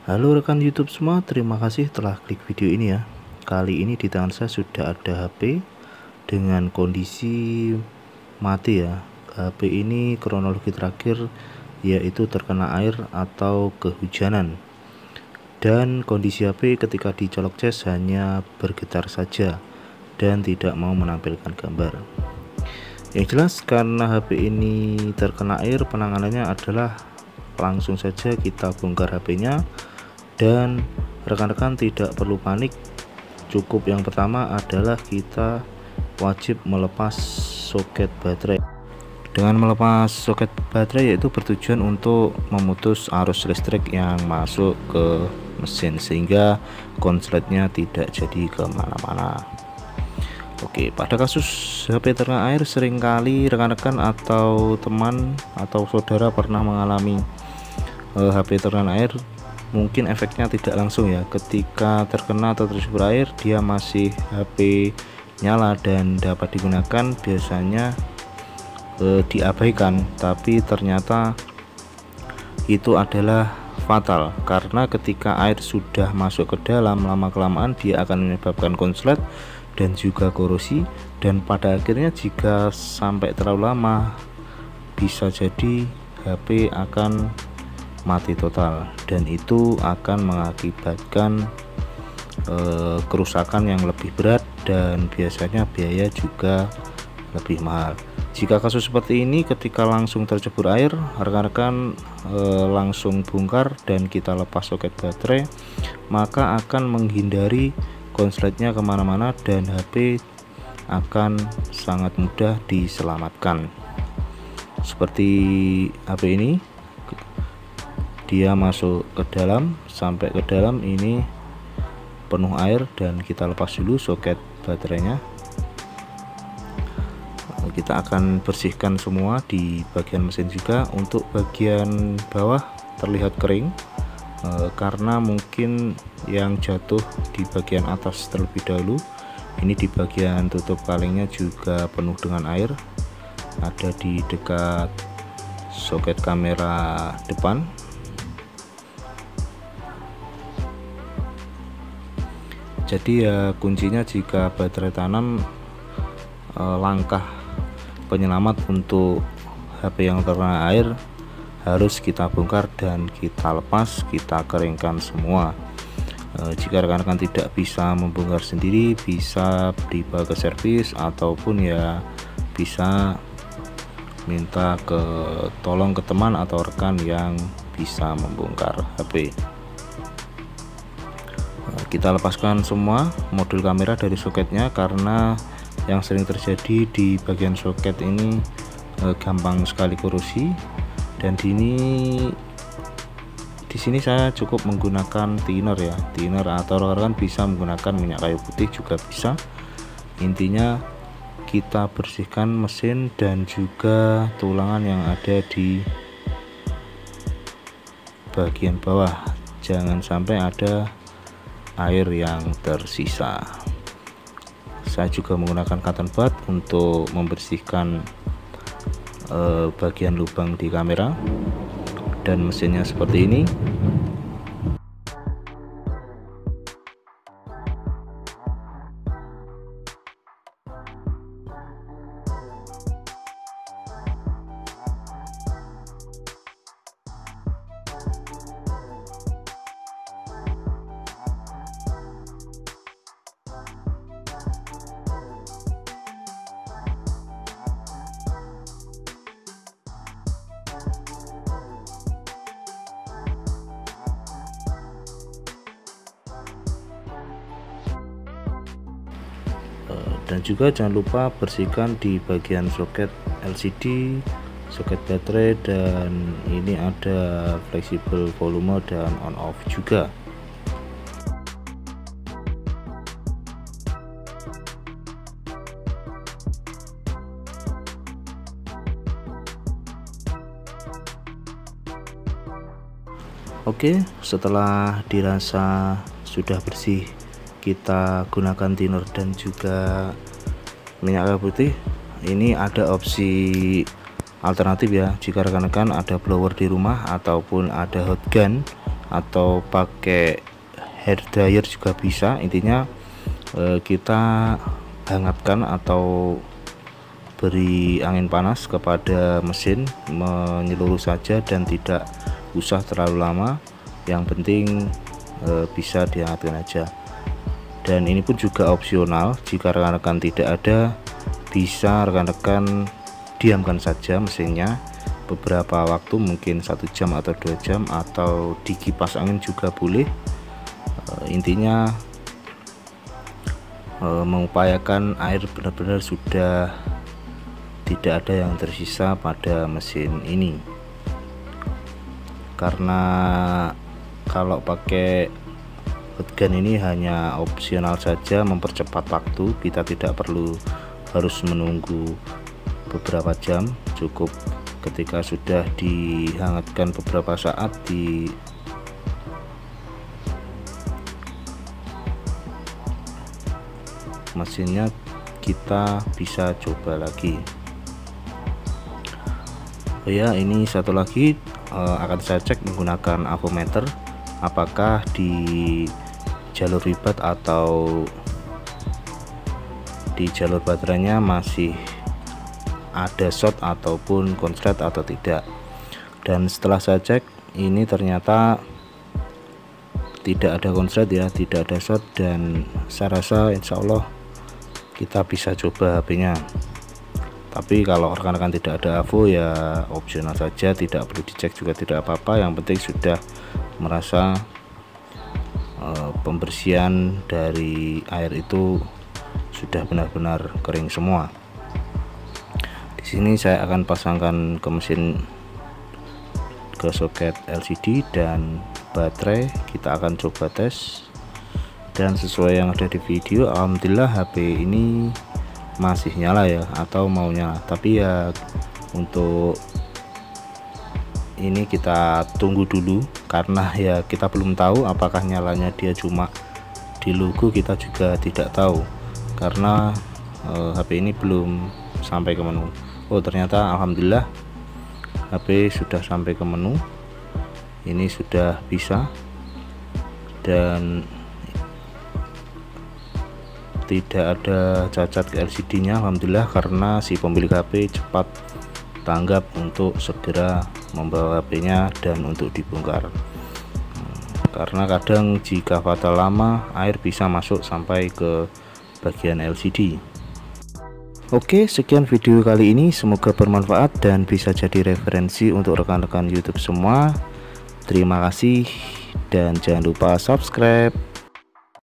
Halo rekan YouTube semua, terima kasih telah klik video ini ya. Kali ini di tangan saya sudah ada HP dengan kondisi mati ya. HP ini kronologi terakhir yaitu terkena air atau kehujanan. Dan kondisi HP ketika dicolok cas hanya bergetar saja dan tidak mau menampilkan gambar. Yang jelas karena HP ini terkena air, penanganannya adalah langsung saja kita bongkar HP-nya. Dan rekan-rekan tidak perlu panik, cukup yang pertama adalah kita wajib melepas soket baterai. Dengan melepas soket baterai yaitu bertujuan untuk memutus arus listrik yang masuk ke mesin sehingga konsletnya tidak jadi kemana-mana. Oke, pada kasus HP terkena air seringkali rekan-rekan atau teman atau saudara pernah mengalami HP terkena air. Mungkin efeknya tidak langsung ya, ketika terkena atau tercebur air dia masih HP nyala dan dapat digunakan, biasanya diabaikan, tapi ternyata itu adalah fatal karena ketika air sudah masuk ke dalam, lama-kelamaan dia akan menyebabkan konslet dan juga korosi, dan pada akhirnya jika sampai terlalu lama bisa jadi HP akan mati total, dan itu akan mengakibatkan kerusakan yang lebih berat dan biasanya biaya juga lebih mahal. Jika kasus seperti ini ketika langsung tercebur air, rekan-rekan langsung bongkar dan kita lepas soket baterai, maka akan menghindari konsletnya kemana-mana dan HP akan sangat mudah diselamatkan. Seperti HP ini, dia masuk ke dalam, sampai ke dalam ini penuh air, dan kita lepas dulu soket baterainya. Kita akan bersihkan semua di bagian mesin juga. Untuk bagian bawah terlihat kering karena mungkin yang jatuh di bagian atas terlebih dahulu. Ini di bagian tutup kalengnya juga penuh dengan air, ada di dekat soket kamera depan. Jadi ya kuncinya jika baterai tanam, langkah penyelamat untuk HP yang terkena air harus kita bongkar dan kita lepas, kita keringkan semua. Jika rekan-rekan tidak bisa membongkar sendiri, bisa dibawa ke servis ataupun ya bisa minta tolong ke teman atau rekan yang bisa membongkar HP. Kita lepaskan semua modul kamera dari soketnya karena yang sering terjadi di bagian soket ini gampang sekali korosi, dan di sini saya cukup menggunakan thinner ya, thinner, atau rekan-rekan bisa menggunakan minyak kayu putih juga bisa. Intinya kita bersihkan mesin dan juga tulangan yang ada di bagian bawah, jangan sampai ada air yang tersisa. Saya juga menggunakan cotton bud untuk membersihkan bagian lubang di kamera, dan mesinnya seperti ini. Dan juga jangan lupa bersihkan di bagian soket LCD, soket baterai, dan ini ada fleksibel volume dan on off juga. Oke, setelah dirasa sudah bersih, kita gunakan thinner dan juga minyak kayu putih. Ini ada opsi alternatif ya, jika rekan-rekan ada blower di rumah ataupun ada hot gun atau pakai hair dryer juga bisa. Intinya kita hangatkan atau beri angin panas kepada mesin menyeluruh saja dan tidak usah terlalu lama. Yang penting bisa dihangatkan aja. Dan ini pun juga opsional, jika rekan-rekan tidak ada, bisa rekan-rekan diamkan saja mesinnya beberapa waktu, mungkin 1 jam atau 2 jam, atau dikipas angin juga boleh. Intinya mengupayakan air benar-benar sudah tidak ada yang tersisa pada mesin ini, karena kalau pakai hotgun ini hanya opsional saja, mempercepat waktu. Kita tidak perlu harus menunggu beberapa jam, cukup ketika sudah dihangatkan beberapa saat di mesinnya, kita bisa coba lagi. Oh ya, ini satu lagi akan saya cek menggunakan avometer, apakah di jalur ribat atau di jalur baterainya masih ada short ataupun konslet atau tidak. Dan setelah saya cek, ini ternyata tidak ada konslet ya, tidak ada short, dan saya rasa insya Allah kita bisa coba HP-nya. Tapi kalau rekan-rekan tidak ada AVO ya opsional saja, tidak perlu dicek juga tidak apa-apa. Yang penting sudah merasa pembersihan dari air itu sudah benar-benar kering semua. Di sini saya akan pasangkan ke mesin, ke soket LCD dan baterai. Kita akan coba tes, dan sesuai yang ada di video, alhamdulillah HP ini masih nyala ya, atau mau nyala. Tapi ya untuk ini kita tunggu dulu, karena ya kita belum tahu apakah nyalanya dia cuma di logo, kita juga tidak tahu karena HP ini belum sampai ke menu. Oh ternyata alhamdulillah HP sudah sampai ke menu, ini sudah bisa, dan tidak ada cacat ke LCD nya alhamdulillah, karena si pemilik HP cepat tanggap untuk segera membawa HP-nya dan untuk dibongkar. Karena kadang jika fatal lama, air bisa masuk sampai ke bagian LCD. Oke, sekian video kali ini, semoga bermanfaat dan bisa jadi referensi untuk rekan-rekan YouTube semua. Terima kasih dan jangan lupa subscribe.